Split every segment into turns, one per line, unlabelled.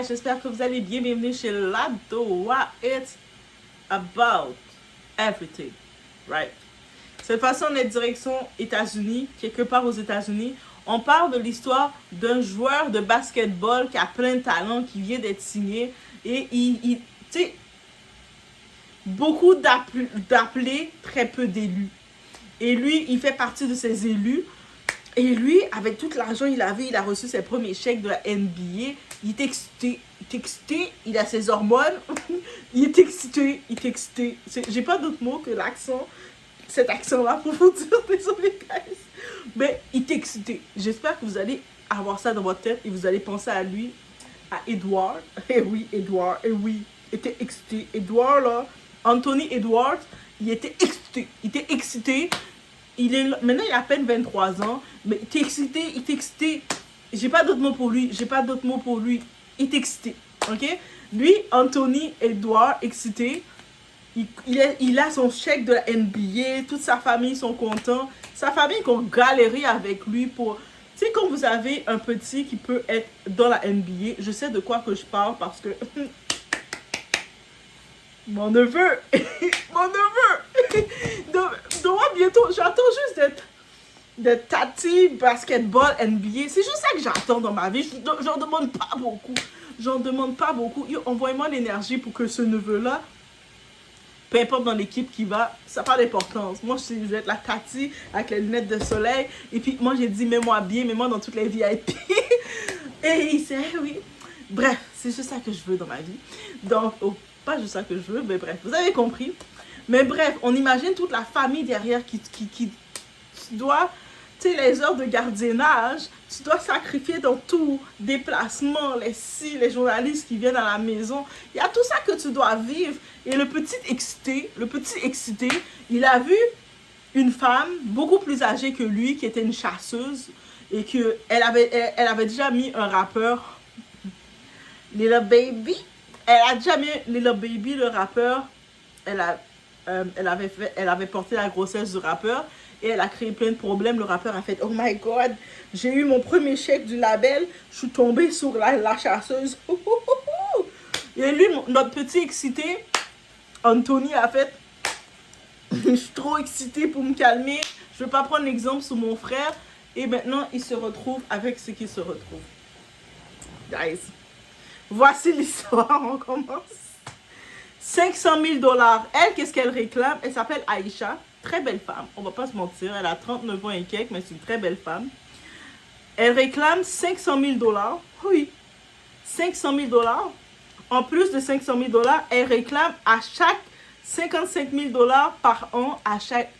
J'espère que vous allez bien. Bienvenue chez La Doa. It's about everything, right? Cette fois-ci, on est direction États-Unis, quelque part aux États-Unis. On parle de l'histoire d'un joueur de basketball qui a plein de talent, qui vient d'être signé. Et tu sais, beaucoup d'appelés, très peu d'élus. Et lui, il fait partie de ces élus. Et lui, avec tout l'argent qu'il avait, il a reçu ses premiers chèques de la NBA. Il est excité, il a ses hormones. il est excité. J'ai pas d'autre mot que l'accent, cet accent-là pour vous dire, désolé guys. Mais il est excité. J'espère que vous allez avoir ça dans votre tête et vous allez penser à lui, à Edward. Eh oui, Edward, eh oui, il était excité. Edward là, Anthony Edwards, il était excité. Maintenant, il a à peine 23 ans, mais il est excité. J'ai pas d'autre mot pour lui. Il est excité, ok? Lui, Anthony Edward, excité. Il a son chèque de la NBA. Toute sa famille sont contents. Sa famille qui ont galéré avec lui pour... Tu sais, quand vous avez un petit qui peut être dans la NBA, je sais de quoi que je parle parce que... mon neveu donc bientôt, j'attends juste d'être tati basketball NBA. C'est juste ça que j'attends dans ma vie. J'en demande pas beaucoup. Envoyez-moi l'énergie pour que ce neveu-là, peu importe dans l'équipe qui va, ça n'a pas d'importance. Moi, je vais être la tati avec les lunettes de soleil. Et puis, moi, j'ai dit, mets-moi bien, mets-moi dans toutes les VIP. Et il sait, oui. Bref, c'est juste ça que je veux dans ma vie. Donc, pas juste ça que je veux, mais bref, vous avez compris. Mais bref, on imagine toute la famille derrière qui doit, tu sais, les heures de gardiennage, tu dois sacrifier dans tout, déplacement, les journalistes qui viennent à la maison. Il y a tout ça que tu dois vivre. Et le petit excité, il a vu une femme beaucoup plus âgée que lui, qui était une chasseuse, et qu'elle avait déjà mis un rappeur, Lil Baby. Elle a déjà mis Lil Baby, le rappeur. Elle avait porté la grossesse du rappeur et elle a créé plein de problèmes. Le rappeur a fait « Oh my God, j'ai eu mon premier chèque du label, je suis tombée sur la chasseuse. » Et lui, notre petit excité, Anthony, a fait « Je suis trop excité pour me calmer, je ne veux pas prendre l'exemple sur mon frère. » Et maintenant, il se retrouve avec ce qu'il se retrouve. Guys, voici l'histoire, on commence. 500 000 $. Elle, qu'est-ce qu'elle réclame? Elle s'appelle Aïcha. Très belle femme. On va pas se mentir. Elle a 39 ans et quelques, mais c'est une très belle femme. Elle réclame 500 000 $. Oui. 500 000 $. En plus de 500 000 $, elle réclame à chaque 55 000 $ par an à chaque...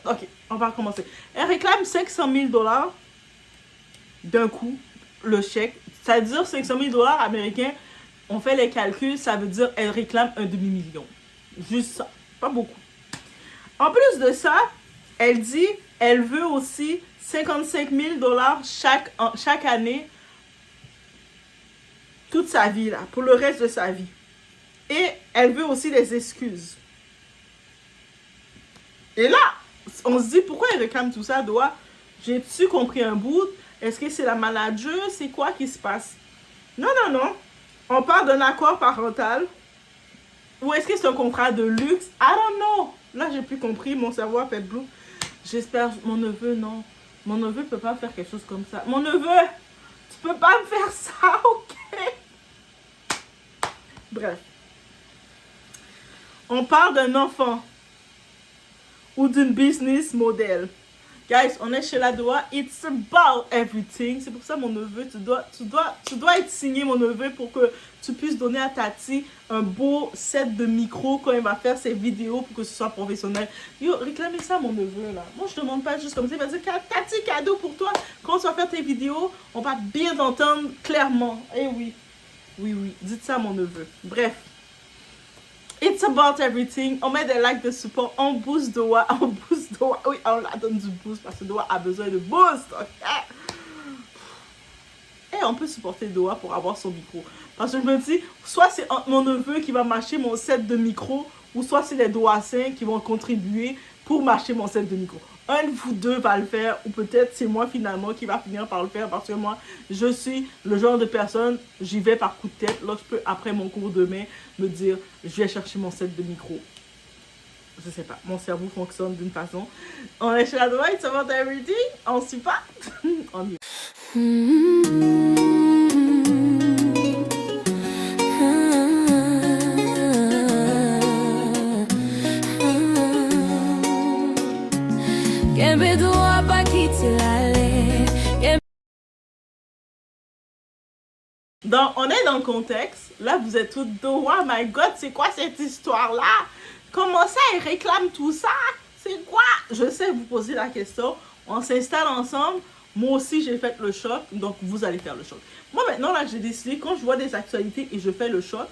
Ok, on va recommencer. Elle réclame 500 000 $ d'un coup, le chèque. C'est-à-dire 500 000 $ américains. On fait les calculs, ça veut dire elle réclame un demi-million. Juste ça, pas beaucoup. En plus de ça, elle dit, elle veut aussi 55 000 $ chaque année, toute sa vie, là, pour le reste de sa vie. Et elle veut aussi des excuses. Et là, on se dit, pourquoi elle réclame tout ça, Doa? J'ai-tu compris un bout? Est-ce que c'est la manager? C'est quoi qui se passe? Non. On parle d'un accord parental. Ou est-ce que c'est un contrat de luxe? I don't know. Là, j'ai plus compris. Mon cerveau a fait bleu. J'espère... Mon neveu, non. Mon neveu peut pas faire quelque chose comme ça. Mon neveu, tu peux pas me faire ça, ok? Bref. On parle d'un enfant. Ou d'une business model. Guys, on est chez La Doa. It's about everything. C'est pour ça, mon neveu, tu dois être signé, mon neveu, pour que tu puisses donner à Tati un beau set de micro quand il va faire ses vidéos pour que ce soit professionnel. Yo, réclamez ça, mon neveu, là. Moi, je te demande pas juste comme ça. Il va dire, Tati, cadeau pour toi. Quand tu vas faire tes vidéos, on va bien t'entendre clairement. Eh oui. Oui. Dites ça, mon neveu. Bref. It's about everything. On met des likes de support. On booste Doa. Oui, on la donne du boost parce que Doa a besoin de boost. Okay? Et on peut supporter Doa pour avoir son micro. Parce que je me dis, soit c'est mon neveu qui va m'acheter mon set de micro, ou soit c'est les Doaciens qui vont contribuer pour m'acheter mon set de micro. un de vous deux va le faire, ou peut-être c'est moi finalement qui va finir par le faire, parce que moi, je suis le genre de personne, j'y vais par coup de tête. Là, je peux, après mon cours demain, me dire, je vais chercher mon set de micro. Je sais pas, mon cerveau fonctionne d'une façon. On est chez la droite, it's about everything, on suit pas. On y va. Donc, on est dans le contexte. Là, vous êtes toutes deux. Oh my God, c'est quoi cette histoire-là? Comment ça, elle réclame tout ça? C'est quoi? Je sais vous poser la question. On s'installe ensemble. Moi aussi, j'ai fait le choc. Donc, vous allez faire le choc. Moi, maintenant, là, j'ai décidé, quand je vois des actualités et je fais le choc,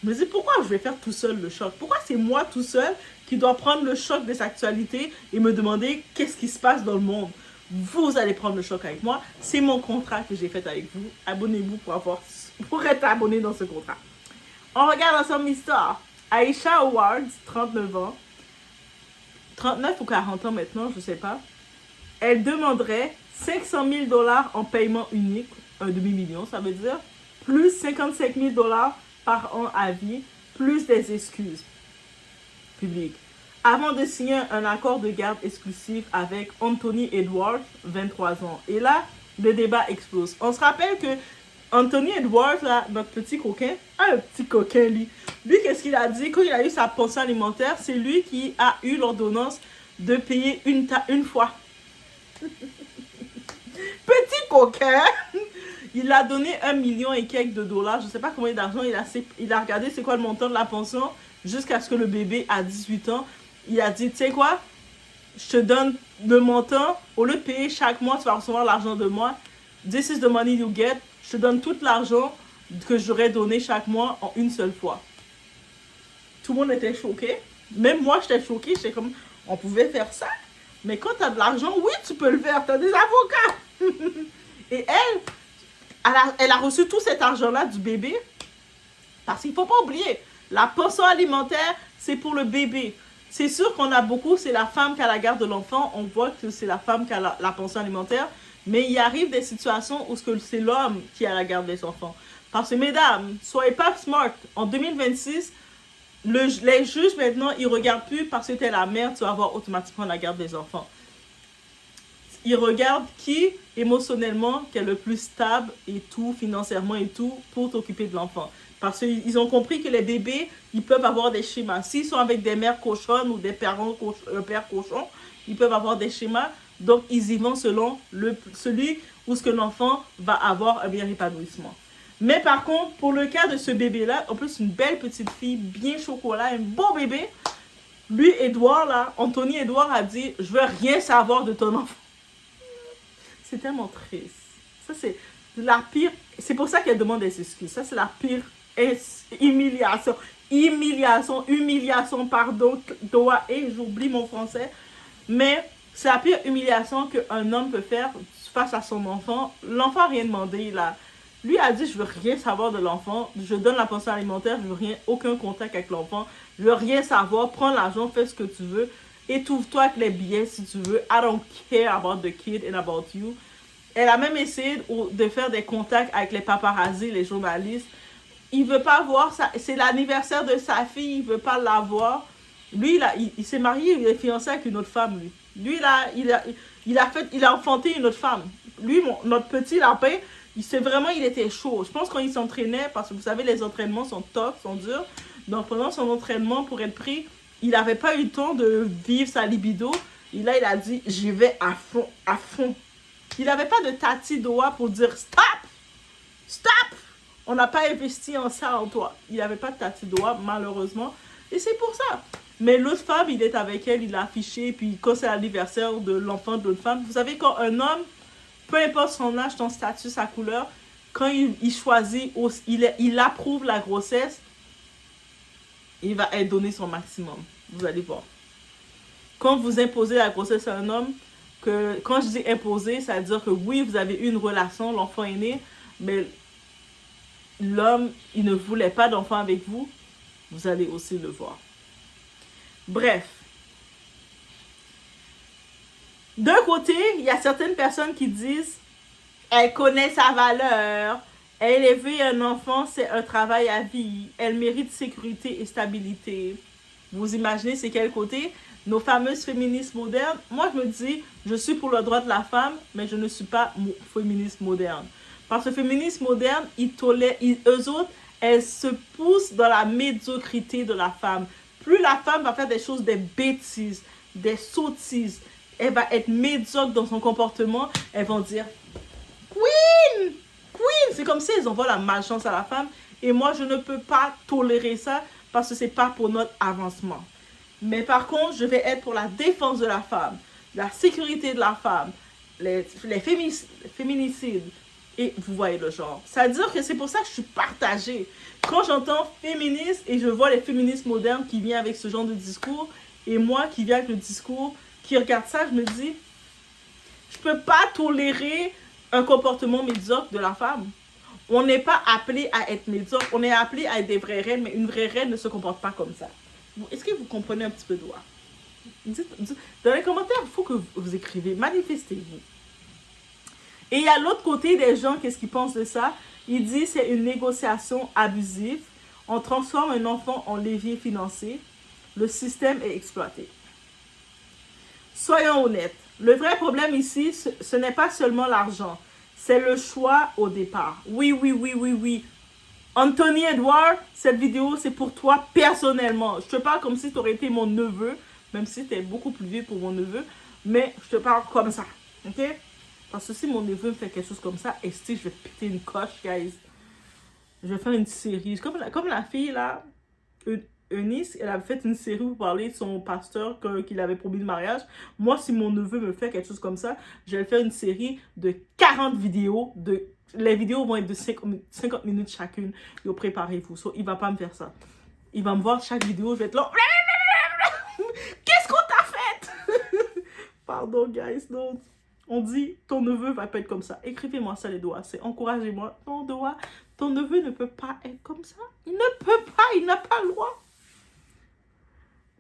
je me dis, pourquoi je vais faire tout seul le choc? Pourquoi c'est moi tout seul qui dois prendre le choc des actualités et me demander qu'est-ce qui se passe dans le monde? Vous allez prendre le choc avec moi. C'est mon contrat que j'ai fait avec vous. Abonnez-vous pour être abonné dans ce contrat. On regarde ensemble l'histoire. Aisha Awards, 39 ans. 39 ou 40 ans maintenant, je sais pas. Elle demanderait 500 000 $ en paiement unique, un demi-million, ça veut dire, plus 55 000 $ par an à vie, plus des excuses publiques, avant de signer un accord de garde exclusif avec Anthony Edwards, 23 ans. Et là, le débat explose. On se rappelle que Anthony Edwards, là, notre petit coquin, un petit coquin, lui, qu'est-ce qu'il a dit? Quand il a eu sa pension alimentaire, c'est lui qui a eu l'ordonnance de payer une fois. Petit coquin! Il a donné 1 million et quelques de dollars. Je ne sais pas combien d'argent il a regardé c'est quoi le montant de la pension jusqu'à ce que le bébé a 18 ans. Il a dit, tu sais quoi? Je te donne le montant. Au lieu de payer chaque mois, tu vas recevoir l'argent de moi. This is the money you get. Je te donne tout l'argent que j'aurais donné chaque mois en une seule fois. Tout le monde était choqué. Même moi, j'étais choquée. J'étais comme, on pouvait faire ça. Mais quand tu as de l'argent, oui, tu peux le faire. Tu as des avocats. Et elle a reçu tout cet argent-là du bébé. Parce qu'il ne faut pas oublier, la pension alimentaire, c'est pour le bébé. C'est sûr qu'on a beaucoup, c'est la femme qui a la garde de l'enfant. On voit que c'est la femme qui a la pension alimentaire. Mais il arrive des situations où c'est l'homme qui a la garde des enfants. Parce que, mesdames, soyez pas smart. En 2026, les juges, maintenant, ils ne regardent plus parce que tu es la mère, tu vas avoir automatiquement la garde des enfants. Ils regardent qui, émotionnellement, qui est le plus stable et tout, financièrement et tout, pour t'occuper de l'enfant. Parce qu'ils ont compris que les bébés, ils peuvent avoir des schémas. S'ils sont avec des mères cochonnes ou des pères cochons, ils peuvent avoir des schémas. Donc, ils y vont selon celui où ce que l'enfant va avoir un meilleur épanouissement. Mais par contre, pour le cas de ce bébé-là, en plus, une belle petite fille, bien chocolat, un beau bébé, lui, Edouard, là, Anthony Edouard a dit, je veux rien savoir de ton enfant. C'est tellement triste. Ça, c'est la pire. C'est pour ça qu'elle demande des excuses. Ça, c'est la pire humiliation. Humiliation, pardon. Et j'oublie mon français. Mais c'est la pire humiliation qu'un homme peut faire face à son enfant. L'enfant n'a rien demandé, là. Lui a dit, je veux rien savoir de l'enfant. Je donne la pension alimentaire. Je veux aucun contact avec l'enfant. Je veux rien savoir. Prends l'argent, fais ce que tu veux. Étouffe-toi avec les billets si tu veux. I don't care about the kid and about you. Elle a même essayé de faire des contacts avec les paparazzis, les journalistes. Il veut pas voir ça. C'est l'anniversaire de sa fille. Il veut pas la voir. Lui, il s'est marié. Il est fiancé avec une autre femme, lui. Lui, il a enfanté une autre femme. Lui, notre petit lapin, il était chaud. Je pense quand il s'entraînait, parce que vous savez, les entraînements sont tough, sont durs. Donc, pendant son entraînement pour être pris, il n'avait pas eu le temps de vivre sa libido. Et là, il a dit, j'y vais à fond, à fond. Il n'avait pas de tati doigt pour dire, stop, stop. On n'a pas investi en ça en toi. Il n'avait pas de tati doigt, malheureusement. Et c'est pour ça. Mais l'autre femme, il est avec elle, il l'a affiché. Puis quand c'est l'anniversaire de l'enfant de l'autre femme, vous savez, quand un homme, peu importe son âge, son statut, sa couleur, quand il choisit, il approuve la grossesse, il va donner son maximum. Vous allez voir. Quand vous imposez la grossesse à un homme, quand je dis imposer, ça veut dire que oui, vous avez eu une relation, l'enfant est né, mais l'homme, il ne voulait pas d'enfant avec vous, vous allez aussi le voir. Bref. D'un côté, il y a certaines personnes qui disent, elle connaît sa valeur, elle élever un enfant, c'est un travail à vie, elle mérite sécurité et stabilité. Vous imaginez c'est quel côté? Nos fameuses féministes modernes. Moi, je me dis, je suis pour le droit de la femme, mais je ne suis pas féministe moderne. Parce que féministes modernes, eux autres, elles se poussent dans la médiocrité de la femme. Plus la femme va faire des choses, des bêtises, des sottises, elle va être médiocre dans son comportement, elles vont dire Queen! Queen! C'est comme si elles envoient la malchance à la femme. Et moi, je ne peux pas tolérer ça parce que c'est pas pour notre avancement. Mais par contre, je vais être pour la défense de la femme, la sécurité de la femme, les féminicides. Et vous voyez le genre. C'est-à-dire que c'est pour ça que je suis partagée. Quand j'entends féministe et je vois les féministes modernes qui viennent avec ce genre de discours, et moi qui viens avec le discours, qui regarde ça, je me dis, je peux pas tolérer un comportement médiocre de la femme. On n'est pas appelé à être médiocre, on est appelé à être des vraies reines, mais une vraie reine ne se comporte pas comme ça. Est-ce que vous comprenez un petit peu d'où? Dans les commentaires, il faut que vous écrivez, manifestez-vous. Et il y a l'autre côté des gens, qu'est-ce qu'ils pensent de ça? Ils disent c'est une négociation abusive. On transforme un enfant en levier financier. Le système est exploité. Soyons honnêtes. Le vrai problème ici, ce n'est pas seulement l'argent. C'est le choix au départ. Oui. Anthony Edward, cette vidéo, c'est pour toi personnellement. Je te parle comme si tu aurais été mon neveu, même si tu es beaucoup plus vieux pour mon neveu, mais je te parle comme ça, ok? Parce que si mon neveu me fait quelque chose comme ça, je vais péter une coche, guys. Je vais faire une série. Comme la fille, là, Eunice, elle a fait une série pour parler de son pasteur qu'il avait promis le mariage. Moi, si mon neveu me fait quelque chose comme ça, je vais faire une série de 40 vidéos. Les vidéos vont être de 50 minutes chacune. Yo, préparez-vous. So, il va pas me faire ça. Il va me voir chaque vidéo, je vais être là. Qu'est-ce qu'on t'a fait? Pardon, guys. Non. On dit, ton neveu va pas être comme ça. Écrivez-moi ça les doigts. C'est encouragez-moi. Ton neveu ne peut pas être comme ça. Il ne peut pas. Il n'a pas le droit.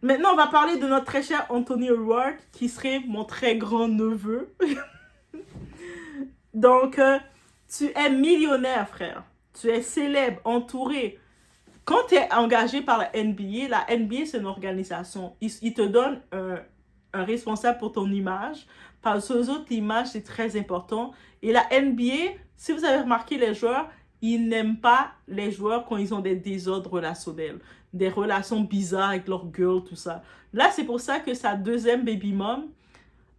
Maintenant, on va parler de notre très cher Anthony Edward, qui serait mon très grand neveu. Donc, tu es millionnaire, frère. Tu es célèbre, entouré. Quand tu es engagé par la NBA c'est une organisation. Ils te donnent un responsable pour ton image. Parce que aux autres, l'image, c'est très important. Et la NBA, si vous avez remarqué les joueurs, ils n'aiment pas les joueurs quand ils ont des désordres relationnels. Des relations bizarres avec leur girl, tout ça. Là, c'est pour ça que sa deuxième baby mom,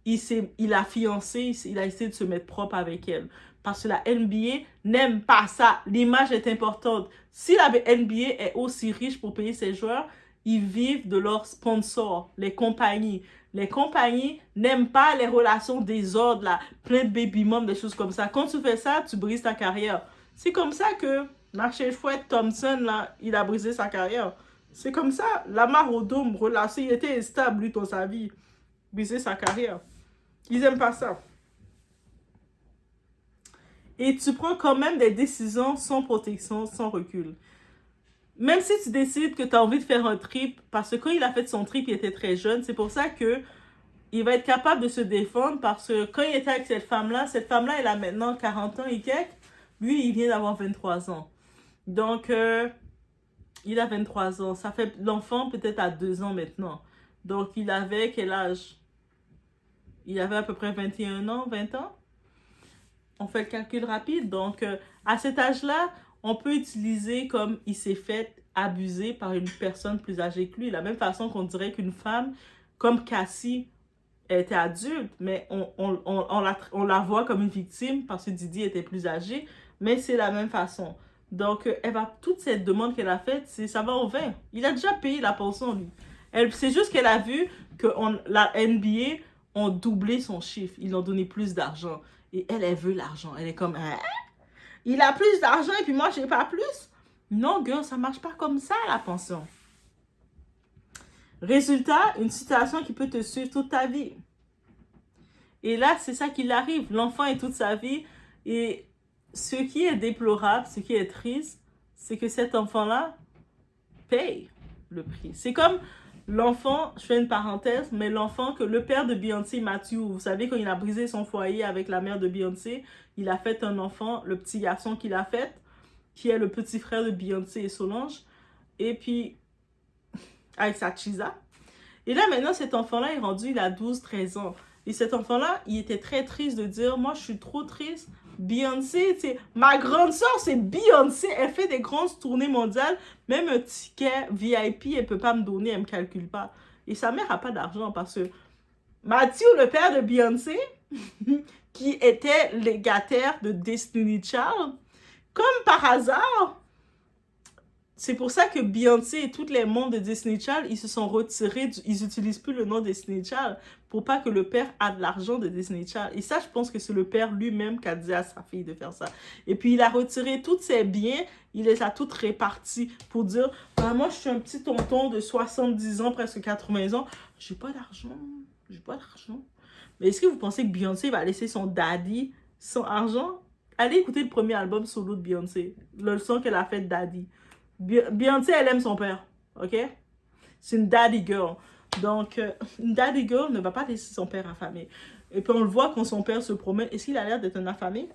il a fiancé, il a essayé de se mettre propre avec elle. Parce que la NBA n'aime pas ça. L'image est importante. Si la NBA est aussi riche pour payer ses joueurs, ils vivent de leurs sponsors, les compagnies. Les compagnies n'aiment pas les relations désordres, là, plein de baby mom, des choses comme ça. Quand tu fais ça, tu brises ta carrière. C'est comme ça que Marshall Fouette Thompson, là, il a brisé sa carrière. C'est comme ça. Lamar Odom, relation, il était instable, lui, dans sa vie. Briser sa carrière. Ils n'aiment pas ça. Et tu prends quand même des décisions sans protection, sans recul. Même si tu décides que tu as envie de faire un trip, parce que quand il a fait son trip, il était très jeune, c'est pour ça que il va être capable de se défendre, parce que quand il était avec cette femme-là, elle a maintenant 40 ans et quelques. Lui, il vient d'avoir 23 ans. Donc, il a 23 ans. Ça fait l'enfant peut-être à 2 ans maintenant. Donc, il avait quel âge? Il avait à peu près 21 ans, 20 ans. On fait le calcul rapide. Donc, à cet âge-là, on peut utiliser comme il s'est fait abuser par une personne plus âgée que lui. De la même façon qu'on dirait qu'une femme, comme Cassie, elle était adulte, mais on la voit comme une victime parce que Didi était plus âgée. Mais c'est la même façon. Donc, toute cette demande qu'elle a faite, ça va au vin. Il a déjà payé la pension, lui. C'est juste qu'elle a vu que la NBA ont doublé son chiffre. Ils ont donné plus d'argent. Et elle veut l'argent. Elle est comme, hein? Il a plus d'argent et puis moi, j'ai pas plus? Non, girl, ça marche pas comme ça, la pension. Résultat, une situation qui peut te suivre toute ta vie. Et là, c'est ça qui l'arrive. L'enfant est toute sa vie. Et ce qui est déplorable, ce qui est triste, c'est que cet enfant-là paye le prix. C'est comme L'enfant, je fais une parenthèse, mais l'enfant que le père de Beyoncé, Matthew, vous savez, quand il a brisé son foyer avec la mère de Beyoncé, il a fait un enfant, le petit garçon qu'il a fait, qui est le petit frère de Beyoncé et Solange, et puis avec sa Chisa. Et là, maintenant, cet enfant-là est rendu, il a 12-13 ans. Et cet enfant-là, il était très triste de dire, moi, je suis trop triste. Beyoncé, ma grande soeur, c'est Beyoncé. Elle fait des grandes tournées mondiales. Même un ticket VIP, elle peut pas me donner, elle me calcule pas. Et sa mère a pas d'argent parce que Matthew, le père de Beyoncé, qui était légataire de Destiny Child, comme par hasard, c'est pour ça que Beyoncé et tous les membres de Disney Child, ils se sont retirés, ils n'utilisent plus le nom Disney Child pour pas que le père a de l'argent de Disney Child. Et ça, je pense que c'est le père lui-même qui a dit à sa fille de faire ça. Et puis, il a retiré tous ses biens, il les a toutes répartis pour dire, ah, moi, je suis un petit tonton de 70 ans, presque 80 ans, j'ai pas d'argent, j'ai pas d'argent. Mais est-ce que vous pensez que Beyoncé va laisser son daddy sans argent? Allez écouter le premier album solo de Beyoncé, le son qu'elle a fait Daddy. Beyoncé, elle aime son père, ok? C'est une daddy girl. Donc, une daddy girl ne va pas laisser son père affamé. Et puis, on le voit quand son père se promène. Est-ce qu'il a l'air d'être un affamé?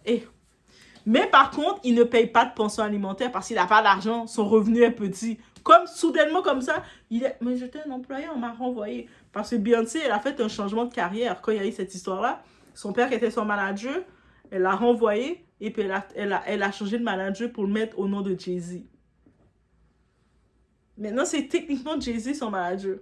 Mais par contre, il ne paye pas de pension alimentaire parce qu'il n'a pas d'argent. Son revenu est petit. Comme, soudainement, comme ça, mais j'étais un employé, on m'a renvoyé. Parce que Beyoncé, elle a fait un changement de carrière. Quand il y a eu cette histoire-là, son père était son manager, elle l'a renvoyé, et puis elle a changé de manager pour le mettre au nom de Jay-Z. Maintenant, c'est techniquement Jay-Z son manager.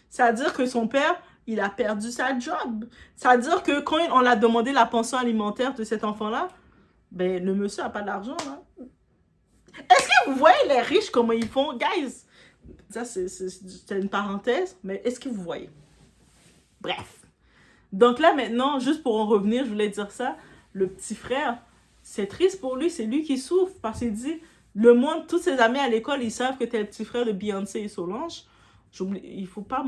C'est-à-dire que son père, il a perdu sa job. C'est-à-dire que quand on a demandé la pension alimentaire de cet enfant-là, ben, le monsieur n'a pas d'argent. Hein? Est-ce que vous voyez les riches, comment ils font? Guys, ça, c'est une parenthèse, mais est-ce que vous voyez? Bref. Donc là, maintenant, juste pour en revenir, je voulais dire ça, le petit frère, c'est triste pour lui, c'est lui qui souffre, parce qu'il dit... Le monde, tous ses amis à l'école, ils savent que t'es le petit frère de Beyoncé et Solange. Il faut pas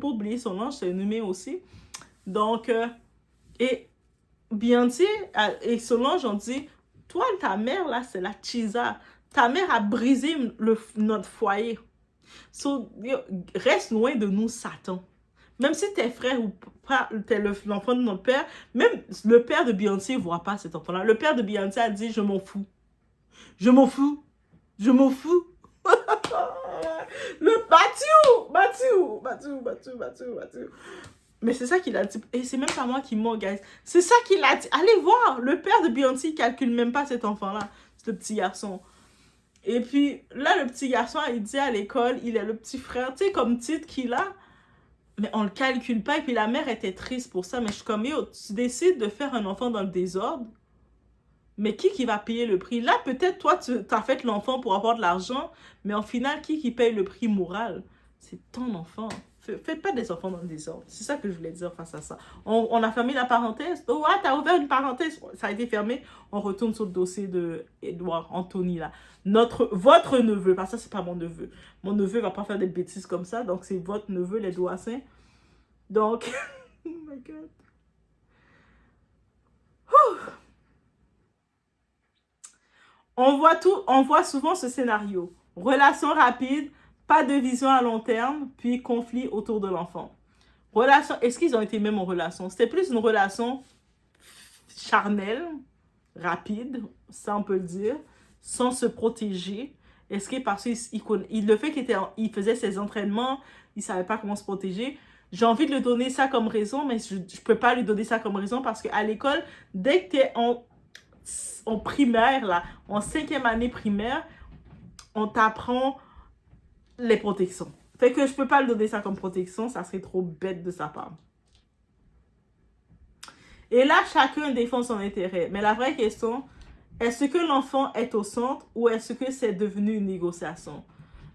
oublier Solange, c'est un humain aussi. Donc, et Beyoncé et Solange ont dit, toi, ta mère, là, c'est la Chisa. Ta mère a brisé notre foyer. So, reste loin de nous, Satan. Même si t'es frère ou pas, t'es l'enfant de notre père, même le père de Beyoncé ne voit pas cet enfant-là. Le père de Beyoncé a dit, je m'en fous. Je m'en fous. Je m'en fous. Le Mathieu. Mais c'est ça qu'il a dit. Et c'est même pas moi qui ment, guys. C'est ça qu'il a dit. Allez voir. Le père de Beyoncé, il calcule même pas cet enfant-là. Ce petit garçon. Et puis, là, le petit garçon, il dit à l'école, il est le petit frère. Tu sais, comme titre qu'il a. Mais on le calcule pas. Et puis, la mère était triste pour ça. Mais je suis comme, yo, tu décides de faire un enfant dans le désordre. Mais qui va payer le prix? Là, peut-être, toi, tu as fait l'enfant pour avoir de l'argent, mais en final, qui paye le prix moral? C'est ton enfant. Faites pas des enfants dans le désordre. C'est ça que je voulais dire face à ça. On a fermé la parenthèse. Oh, ouais, t'as ouvert une parenthèse. Ça a été fermé. On retourne sur le dossier de Edouard Anthony, là. Votre neveu, parce que ça, c'est pas mon neveu. Mon neveu va pas faire des bêtises comme ça, donc c'est votre neveu, les doigts saints. Donc, oh my God. Ouh. On voit souvent ce scénario. Relation rapide, pas de vision à long terme, puis conflit autour de l'enfant. Est-ce qu'ils ont été même en relation? C'était plus une relation charnelle, rapide, ça on peut le dire, sans se protéger. Est-ce que parce qu'il le fait qu'il faisait ses entraînements, il savait pas comment se protéger? J'ai envie de lui donner ça comme raison, mais je peux pas lui donner ça comme raison parce qu'à l'école, dès que tu es en primaire, là, en 5e année primaire, on t'apprend les protections. Fait que je peux pas lui donner ça comme protection, ça serait trop bête de sa part. Et là, chacun défend son intérêt. Mais la vraie question, est-ce que l'enfant est au centre ou est-ce que c'est devenu une négociation?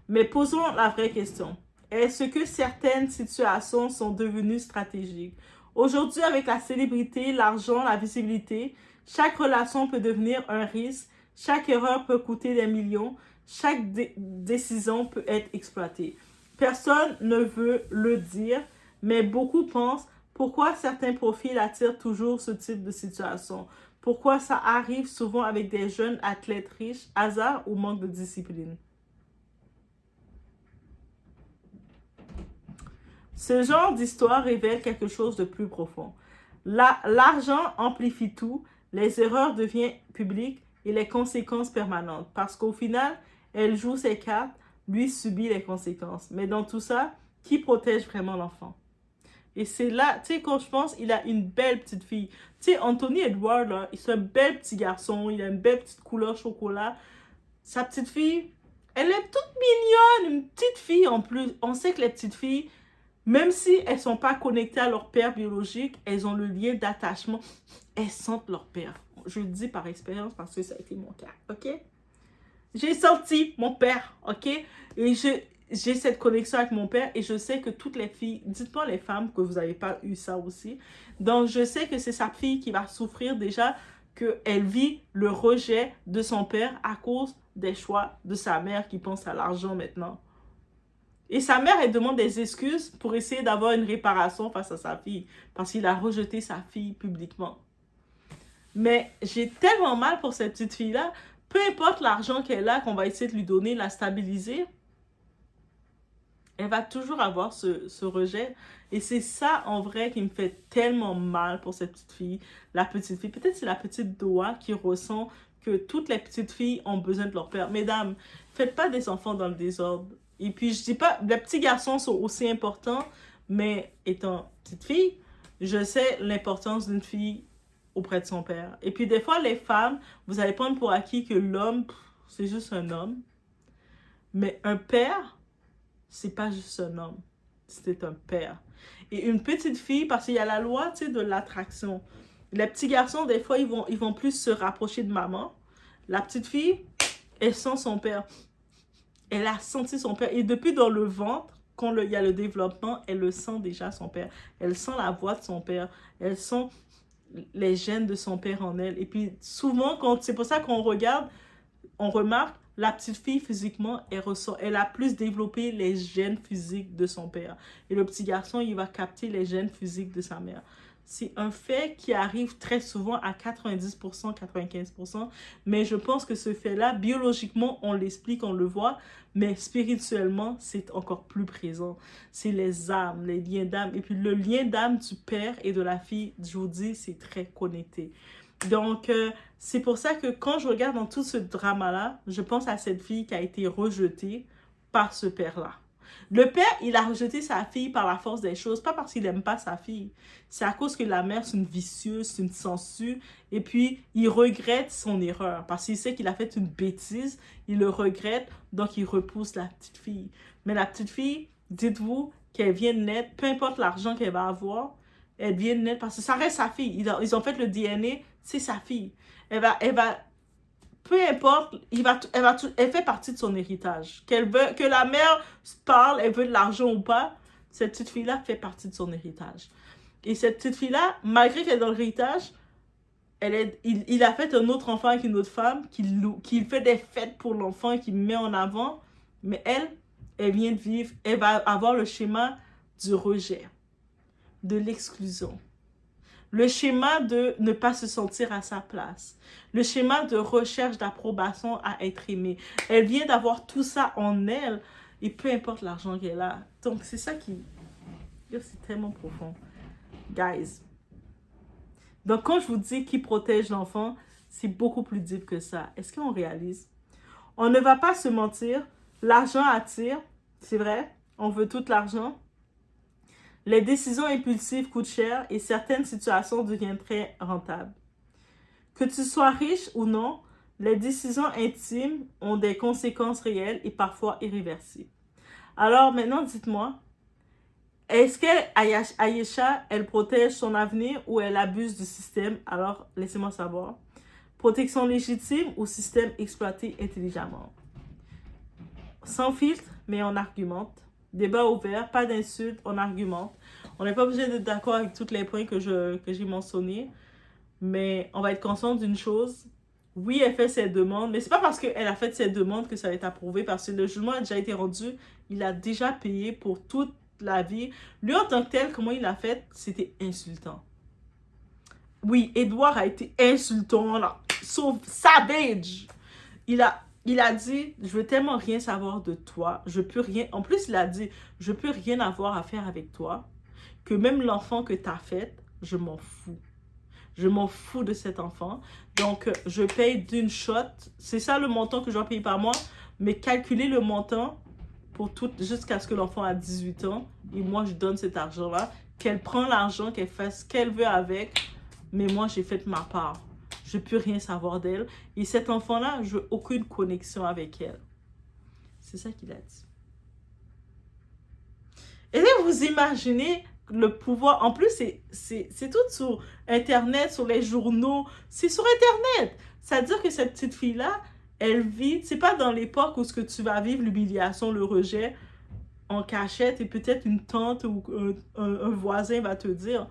Mais posons la vraie question. Est-ce que certaines situations sont devenues stratégiques? Aujourd'hui, avec la célébrité, l'argent, la visibilité, chaque relation peut devenir un risque. Chaque erreur peut coûter des millions. Chaque décision peut être exploitée. Personne ne veut le dire, mais beaucoup pensent pourquoi certains profils attirent toujours ce type de situation. Pourquoi ça arrive souvent avec des jeunes athlètes riches, hasard ou manque de discipline. Ce genre d'histoire révèle quelque chose de plus profond. L'argent amplifie tout, les erreurs deviennent publiques et les conséquences permanentes. Parce qu'au final, elle joue ses cartes, lui subit les conséquences. Mais dans tout ça, qui protège vraiment l'enfant? Et c'est là, tu sais, quand je pense, il a une belle petite fille. Tu sais, Anthony Edward, là, c'est un bel petit garçon, il a une belle petite couleur chocolat. Sa petite fille, elle est toute mignonne, une petite fille en plus. On sait que les petites filles, même si elles ne sont pas connectées à leur père biologique, elles ont le lien d'attachement. Elles sentent leur père. Je le dis par expérience parce que ça a été mon cas, ok? J'ai senti mon père, ok? Et j'ai cette connexion avec mon père et je sais que toutes les filles, dites-moi les femmes que vous n'avez pas eu ça aussi. Donc, je sais que c'est sa fille qui va souffrir déjà, qu'elle vit le rejet de son père à cause des choix de sa mère qui pense à l'argent maintenant. Et sa mère, elle demande des excuses pour essayer d'avoir une réparation face à sa fille parce qu'il a rejeté sa fille publiquement. Mais j'ai tellement mal pour cette petite fille-là. Peu importe l'argent qu'elle a, qu'on va essayer de lui donner, la stabiliser, elle va toujours avoir ce rejet. Et c'est ça, en vrai, qui me fait tellement mal pour cette petite fille. La petite fille, peut-être c'est la petite Doa qui ressent que toutes les petites filles ont besoin de leur père. Mesdames, faites pas des enfants dans le désordre. Et puis, je dis pas, les petits garçons sont aussi importants, mais étant petite fille, je sais l'importance d'une fille auprès de son père. Et puis, des fois, les femmes, vous allez prendre pour acquis que l'homme, c'est juste un homme. Mais un père, c'est pas juste un homme. C'est un père. Et une petite fille, parce qu'il y a la loi, tu sais, de l'attraction. Les petits garçons, des fois, ils vont plus se rapprocher de maman. La petite fille, elle sent son père. Elle a senti son père. Et depuis dans le ventre, quand il y a le développement, elle le sent déjà, son père. Elle sent la voix de son père. Elle sent les gènes de son père en elle. Et puis souvent, c'est pour ça qu'on regarde, on remarque, la petite fille physiquement, elle a plus développé les gènes physiques de son père. Et le petit garçon, il va capter les gènes physiques de sa mère. C'est un fait qui arrive très souvent à 90%, 95%. Mais je pense que ce fait-là, biologiquement, on l'explique, on le voit. Mais spirituellement, c'est encore plus présent. C'est les âmes, les liens d'âme. Et puis le lien d'âme du père et de la fille, je vous dis, c'est très connecté. Donc, c'est pour ça que quand je regarde dans tout ce drama-là, je pense à cette fille qui a été rejetée par ce père-là. Le père, il a rejeté sa fille par la force des choses, pas parce qu'il n'aime pas sa fille. C'est à cause que la mère, c'est une vicieuse, c'est une sangsue, et puis il regrette son erreur, parce qu'il sait qu'il a fait une bêtise, il le regrette, donc il repousse la petite fille. Mais la petite fille, dites-vous qu'elle vient de naître, peu importe l'argent qu'elle va avoir, elle vient de naître, parce que ça reste sa fille. Ils ont fait le DNA, c'est sa fille. Elle va peu importe, elle fait partie de son héritage. Que la mère parle, elle veut de l'argent ou pas, cette petite fille-là fait partie de son héritage. Et cette petite fille-là, malgré qu'elle est dans l'héritage, il a fait un autre enfant avec une autre femme, qui fait des fêtes pour l'enfant, qui met en avant, mais elle vient de vivre, elle va avoir le schéma du rejet, de l'exclusion. Le schéma de ne pas se sentir à sa place. Le schéma de recherche d'approbation à être aimée. Elle vient d'avoir tout ça en elle. Et peu importe l'argent qu'elle a. Donc, c'est ça qui... C'est tellement profond. Guys. Donc, quand je vous dis qui protège l'enfant, c'est beaucoup plus deep que ça. Est-ce qu'on réalise? On ne va pas se mentir. L'argent attire. C'est vrai. On veut tout l'argent. Les décisions impulsives coûtent cher et certaines situations deviennent très rentables. Que tu sois riche ou non, les décisions intimes ont des conséquences réelles et parfois irréversibles. Alors maintenant, dites-moi, est-ce qu'Aïcha, elle protège son avenir ou elle abuse du système? Alors, laissez-moi savoir. Protection légitime ou système exploité intelligemment? Sans filtre, mais on argumente. Débat ouvert, pas d'insultes, on argumente. On n'est pas obligé d'être d'accord avec tous les points que j'ai mentionnés, mais on va être conscient d'une chose. Oui, elle fait ses demandes, mais c'est pas parce qu'elle a fait ses demandes que ça va être approuvé, parce que le jugement a déjà été rendu, il a déjà payé pour toute la vie. Lui, en tant que tel, comment il a fait, c'était insultant. Oui, Edouard a été insultant, là, sauf savage. Il a Il a dit, je veux tellement rien savoir de toi, je peux rien, en plus il a dit, je peux rien avoir à faire avec toi, que même l'enfant que tu as fait, je m'en fous. Je m'en fous de cet enfant. Donc, je paye d'une shot. C'est ça le montant que je dois payer par mois. Mais calculer le montant pour tout, jusqu'à ce que l'enfant a 18 ans. Et moi, je donne cet argent-là. Qu'elle prend l'argent, qu'elle fasse ce qu'elle veut avec. Mais moi, j'ai fait ma part. Je ne peux rien savoir d'elle. Et cet enfant-là, je n'ai aucune connexion avec elle. C'est ça qu'il a dit. Et là, vous imaginez le pouvoir. En plus, c'est tout sur Internet, sur les journaux. C'est sur Internet. C'est-à-dire que cette petite fille-là, elle vit, c'est pas dans l'époque où ce que tu vas vivre l'humiliation, le rejet en cachette et peut-être une tante ou un voisin va te dire.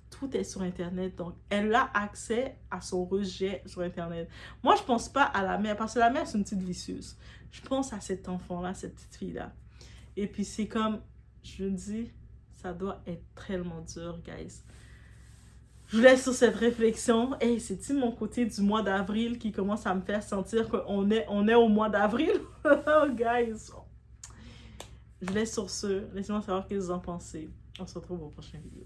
Tout est sur Internet. Donc, elle a accès à son rejet sur Internet. Moi, je pense pas à la mère parce que la mère, c'est une petite vicieuse. Je pense à cet enfant-là, cette petite fille-là. Et puis, c'est comme, je me dis, ça doit être tellement dur, guys. Je vous laisse sur cette réflexion. Hey, c'est-tu mon côté du mois d'avril qui commence à me faire sentir qu'on est au mois d'avril? Oh, guys. Je vous laisse sur ce. Laissez-moi savoir ce que vous en pensez. On se retrouve au prochain vidéo.